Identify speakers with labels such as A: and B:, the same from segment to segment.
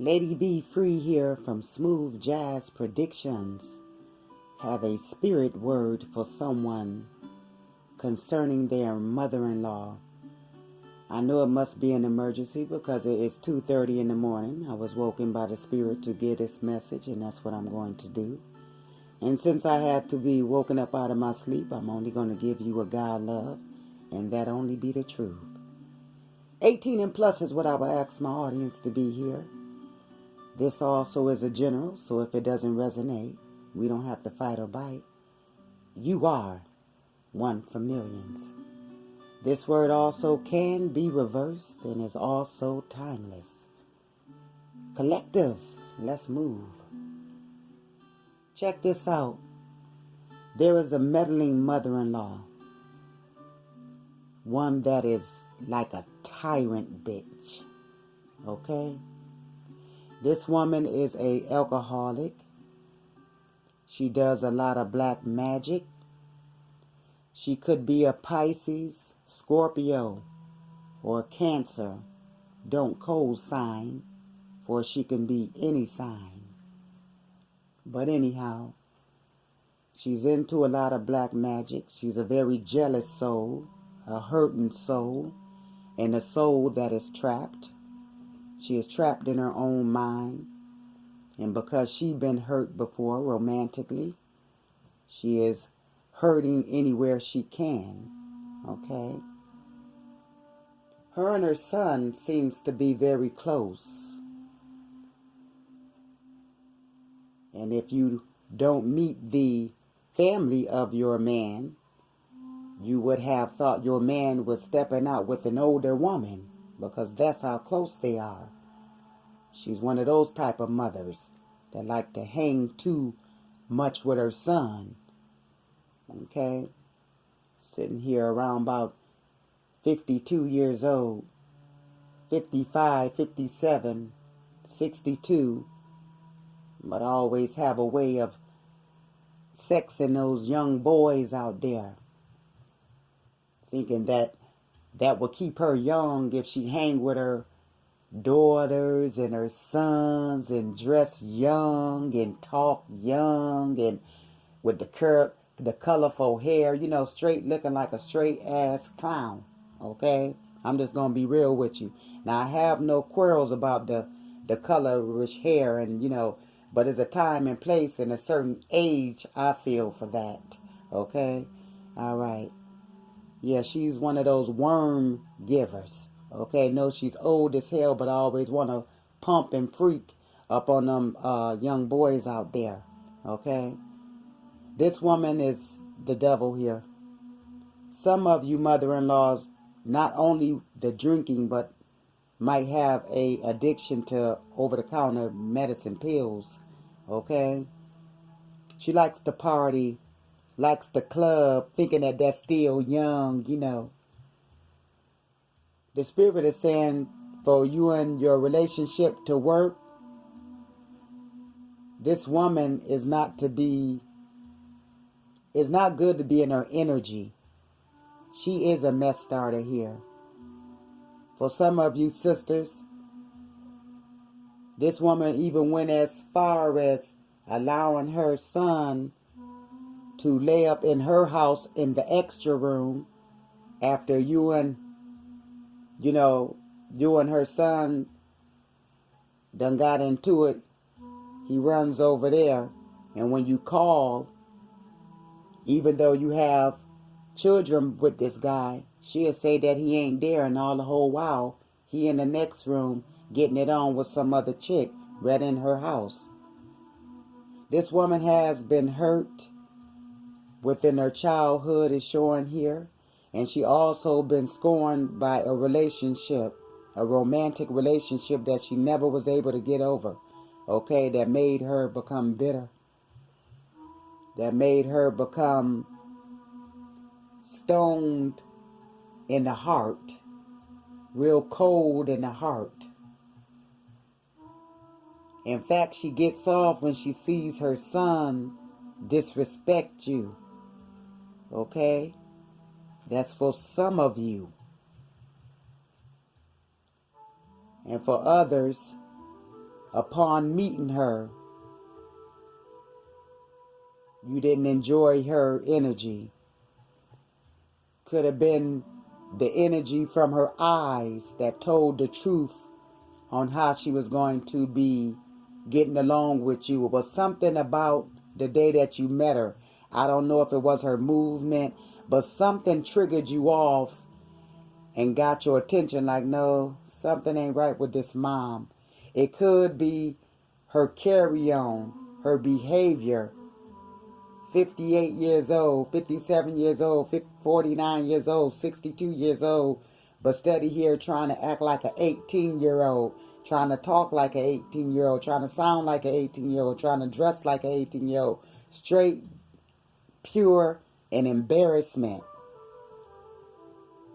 A: Lady Be Free here from Smooth Jazz Predictions. Have a spirit word for someone concerning their mother-in-law. I know it must be an emergency because it is 2:30 in the morning. I was woken by the spirit to get this message, and that's what I'm going to do. And since I had to be woken up out of my sleep, I'm only going to give you what God love, and that only be the truth. 18 and plus is what I will ask my audience to be here. This also is a general, so if it doesn't resonate, we don't have to fight or bite. You are one for millions. This word also can be reversed and is also timeless. Collective, let's move. Check this out. There is a meddling mother-in-law. One that is like a tyrant bitch. Okay? This woman is an alcoholic. She does a lot of black magic. She could be a Pisces, Scorpio, or Cancer. Don't co-sign, for she can be any sign. But anyhow, she's into a lot of black magic. She's a very jealous soul, a hurting soul, and a soul that is trapped. She is trapped in her own mind. And because she's been hurt before romantically, she is hurting anywhere she can. Okay? Her and her son seems to be very close. And if you don't meet the family of your man, you would have thought your man was stepping out with an older woman, because that's how close they are. She's one of those type of mothers that like to hang too much with her son. Okay? Sitting here around about 52 years old, 55, 57, 62, but always have a way of sexing those young boys out there, thinking that will keep her young if she hang with her daughters and her sons and dress young and talk young and with the colorful hair, straight looking like a straight ass clown. Okay? I'm just gonna be real with you. Now, I have no quarrels about the colorish hair and but there's a time and place and a certain age I feel for that. Okay? All right. Yeah, she's one of those worm givers. Okay, no, she's old as hell, but I always want to pump and freak up on them young boys out there. Okay? This woman is the devil here. Some of you mother-in-laws, not only the drinking, but might have a addiction to over-the-counter medicine pills. Okay? She likes to party, likes the club, thinking that that's still young, The spirit is saying for you and your relationship to work, this woman is not good to be in her energy. She is a mess starter here. For some of you sisters, this woman even went as far as allowing her son to lay up in her house in the extra room after you and her son done got into it. He runs over there, and when you call, even though you have children with this guy, she'll say that he ain't there, and all the whole while he in the next room getting it on with some other chick right in her house. This woman has been hurt within her childhood, is showing here. And she also been scorned by a relationship, a romantic relationship that she never was able to get over. Okay, that made her become bitter. That made her become stoned in the heart. Real cold in the heart. In fact, she gets off when she sees her son disrespect you. Okay? That's for some of you. And for others, upon meeting her, you didn't enjoy her energy. Could have been the energy from her eyes that told the truth on how she was going to be getting along with you. It was something about the day that you met her. I don't know if it was her movement, but something triggered you off and got your attention like, no, something ain't right with this mom. It could be her carry-on, her behavior. 58 years old, 57 years old, 49 years old, 62 years old, but steady here trying to act like an 18-year-old, trying to talk like an 18-year-old, trying to sound like an 18-year-old, trying to dress like an 18-year-old. Straight, pure, and embarrassment.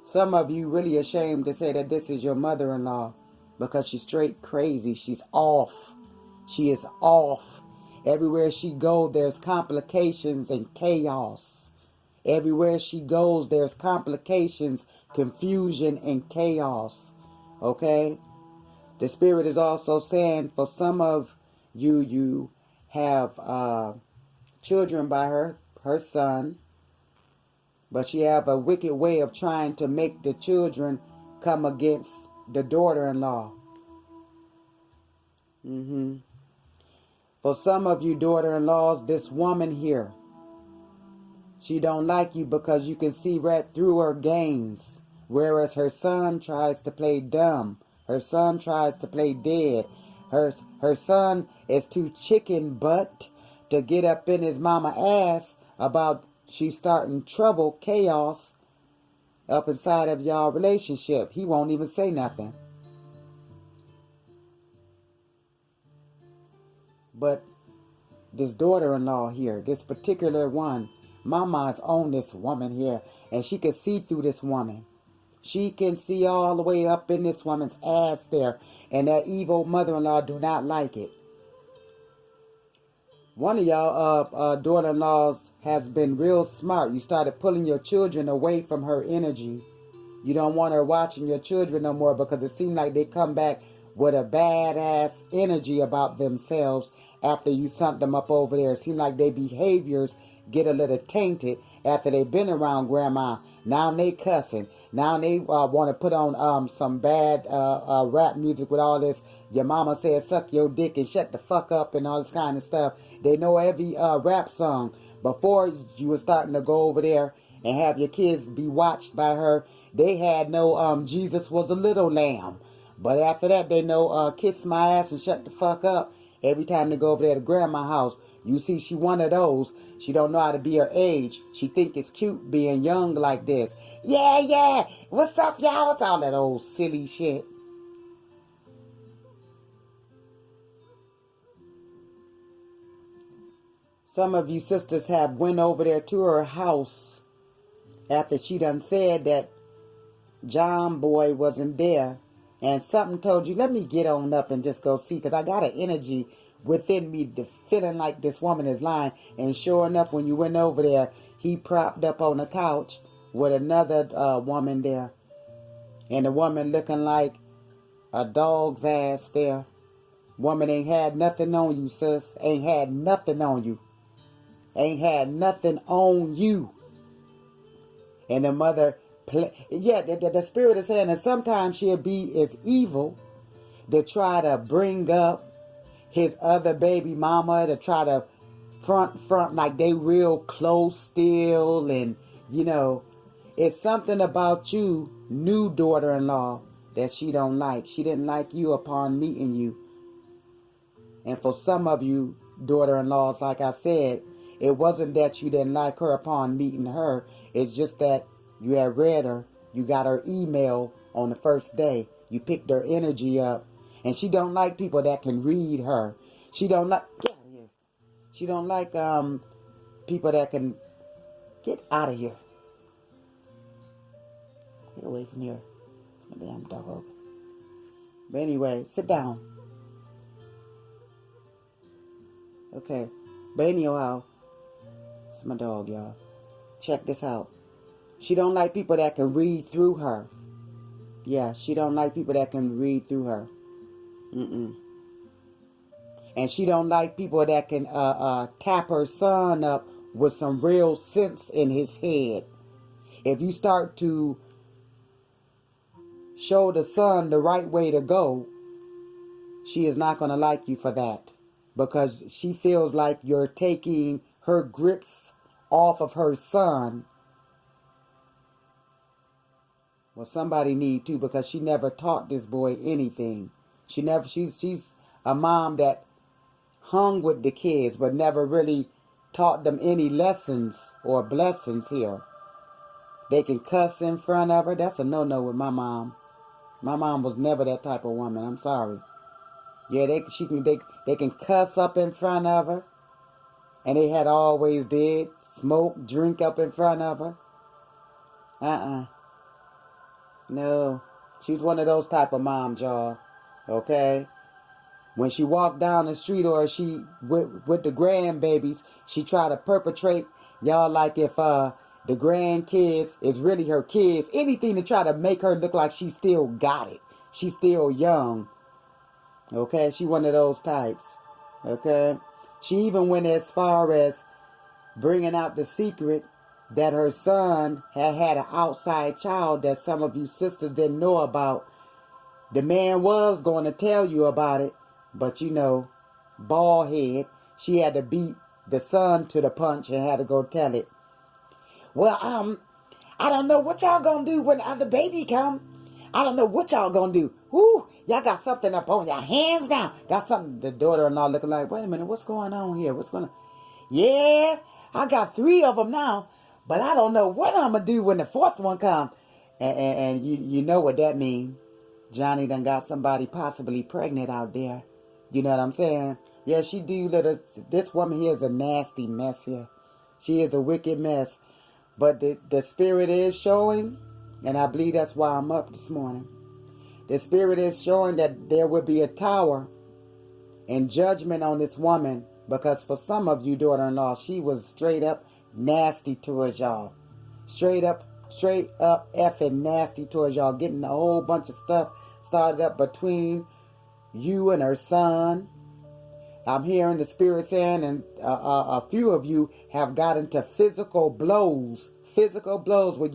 A: Some of you really ashamed to say that this is your mother-in-law because she's straight crazy. She's off. She is off. Everywhere she goes, there's complications and chaos. Everywhere she goes, there's complications, confusion, and chaos. Okay? The Spirit is also saying for some of you, you have children by her son, but she have a wicked way of trying to make the children come against the daughter-in-law. For some of you daughter-in-laws, this woman here, she don't like you because you can see right through her games. Whereas her son tries to play dumb. Her son tries to play dead. Her son is too chicken butt to get up in his mama ass about she's starting trouble, chaos up inside of y'all relationship. He won't even say nothing. But this daughter-in-law here, this particular one, Mama's on this woman here, and she can see through this woman. She can see all the way up in this woman's ass there, and that evil mother-in-law do not like it. One of y'all daughter-in-laws has been real smart. You started pulling your children away from her energy. You don't want her watching your children no more because it seems like they come back with a badass energy about themselves after you sunk them up over there. It seems like their behaviors get a little tainted after they've been around grandma. Now they cussing. Now they want to put on some bad rap music with all this. Your mama said suck your dick and shut the fuck up and all this kind of stuff. They know every rap song. Before you were starting to go over there and have your kids be watched by her, they had no Jesus was a little lamb. But after that, they know kiss my ass and shut the fuck up. Every time they go over there to grandma's house, you see she one of those. She don't know how to be her age. She think it's cute being young like this. Yeah. What's up, y'all? What's all that old silly shit? Some of you sisters have went over there to her house after she done said that John boy wasn't there. And something told you, let me get on up and just go see. Because I got an energy within me feeling like this woman is lying. And sure enough, when you went over there, he propped up on the couch with another woman there. And the woman looking like a dog's ass there. Woman ain't had nothing on you, sis. Ain't had nothing on you. Ain't had nothing on you. And the mother... the Spirit is saying that sometimes she'll be as evil to try to bring up his other baby mama, to try to front like they real close still. And, it's something about you, new daughter-in-law, that she don't like. She didn't like you upon meeting you. And for some of you daughter-in-laws, like I said, it wasn't that you didn't like her upon meeting her. It's just that you had read her. You got her email on the first day. You picked her energy up. And she don't like people that can read her. She don't like... Get out of here. She don't like people that can... Get out of here. Get away from here. It's my damn dog. But anyway, sit down. Okay. But anyhow, it's my dog, y'all. Check this out. She don't like people that can read through her. Yeah, she don't like people that can read through her. And she don't like people that can tap her son up with some real sense in his head. If you start to show the son the right way to go, she is not going to like you for that. Because she feels like you're taking her grips off of her son. Well, somebody need to, because she never taught this boy anything. She's a mom that hung with the kids, but never really taught them any lessons or blessings here. They can cuss in front of her. That's a no-no with my mom. My mom was never that type of woman. I'm sorry. Yeah, they can cuss up in front of her. And they had always did. Smoke, drink up in front of her. No. She was one of those type of moms, y'all. Okay? When she walked down the street or she with the grandbabies, she tried to perpetrate, y'all, like if the grandkids is really her kids. Anything to try to make her look like she still got it. She's still young. Okay? She one of those types. Okay? She even went as far as bringing out the secret that her son had an outside child that some of you sisters didn't know about. The man was going to tell you about it. But you know, bald head, she had to beat the son to the punch and had to go tell it. Well, I don't know what y'all gonna do when the other baby come. I don't know what y'all gonna do. Whoo, y'all got something up on your hands now. Got something. The daughter-in-law looking like, wait a minute, what's going on here? What's going on? Yeah, I got 3 of them now, but I don't know what I'm gonna do when the 4th one come. And you know what that means. Johnny done got somebody possibly pregnant out there. You know what I'm saying? Yeah, she do this woman here is a nasty mess here. She is a wicked mess. But the spirit is showing, and I believe that's why I'm up this morning. The spirit is showing that there will be a tower and judgment on this woman, because for some of you daughter-in-law, she was straight up nasty towards y'all. Straight up effing nasty towards y'all, getting a whole bunch of stuff started up between you and her son. I'm hearing the spirit saying, and a few of you have got into physical blows where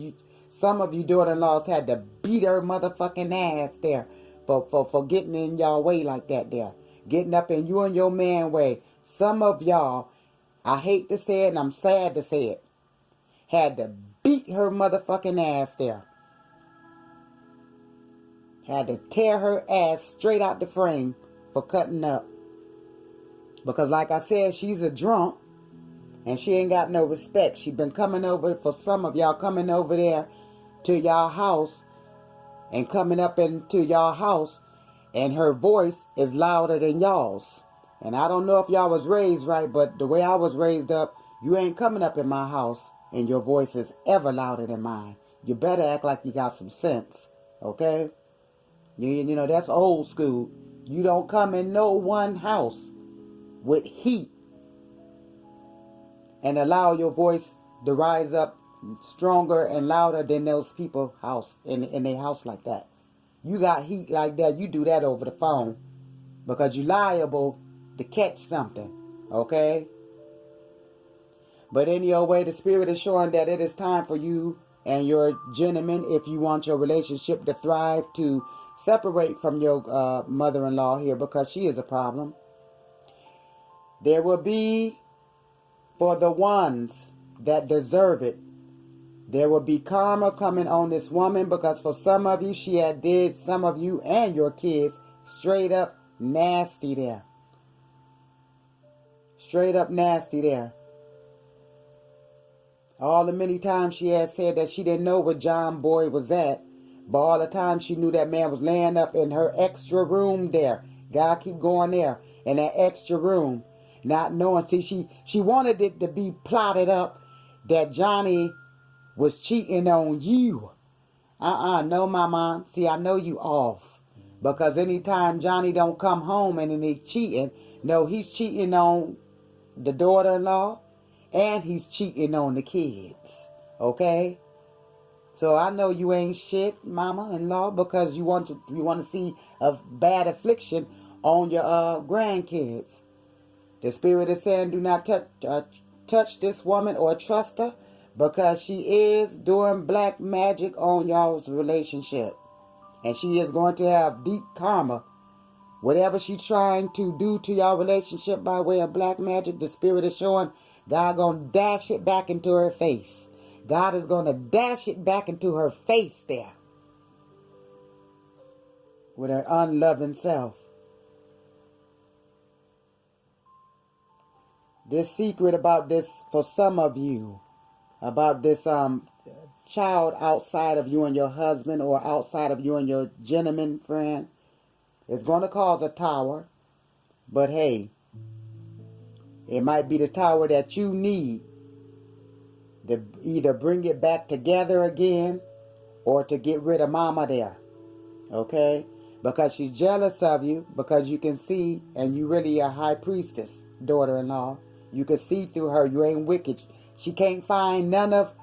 A: some of you daughter-in-laws had to beat her motherfucking ass there for getting in y'all way like that there. Getting up in you and your man way. Some of y'all, I hate to say it and I'm sad to say it, had to beat her motherfucking ass there. Had to tear her ass straight out the frame for cutting up. Because like I said, she's a drunk. And she ain't got no respect. She been coming over, for some of y'all, coming over there to y'all house. And coming up into y'all house. And her voice is louder than y'all's. And I don't know if y'all was raised right, but the way I was raised up, you ain't coming up in my house and your voice is ever louder than mine. You better act like you got some sense. Okay? You know, that's old school. You don't come in no one house with heat and allow your voice to rise up stronger and louder than those people house in their house like that. You got heat like that, you do that over the phone because you're liable to catch something. Okay? But anyway, the spirit is showing that it is time for you and your gentleman, if you want your relationship to thrive, to separate from your mother-in-law here, because she is a problem. There will be, for the ones that deserve it, there will be karma coming on this woman, because for some of you, she had did some of you and your kids straight up nasty there. Straight up nasty there. All the many times she had said that she didn't know where John Boy was at, but all the time she knew that man was laying up in her extra room there. God keep going there in that extra room, not knowing. See, she wanted it to be plotted up that Johnny was cheating on you. No, mama. See, I know you off, because anytime Johnny don't come home and then he's cheating, no, he's cheating on the daughter-in-law. And he's cheating on the kids. Okay? So I know you ain't shit, mama-in-law, because you want to see a bad affliction on your grandkids. The Spirit is saying do not touch this woman or trust her, because she is doing black magic on y'all's relationship. And she is going to have deep karma. Whatever she's trying to do to y'all relationship by way of black magic, the Spirit is showing God going to dash it back into her face. God is going to dash it back into her face there with her unloving self. This secret about this, for some of you, about this child outside of you and your husband, or outside of you and your gentleman friend, is going to cause a tower. But hey, it might be the tower that you need to either bring it back together again or to get rid of mama there. Okay? Because she's jealous of you, because you can see, and you really a high priestess, daughter-in-law. You can see through her. You ain't wicked. She can't find none of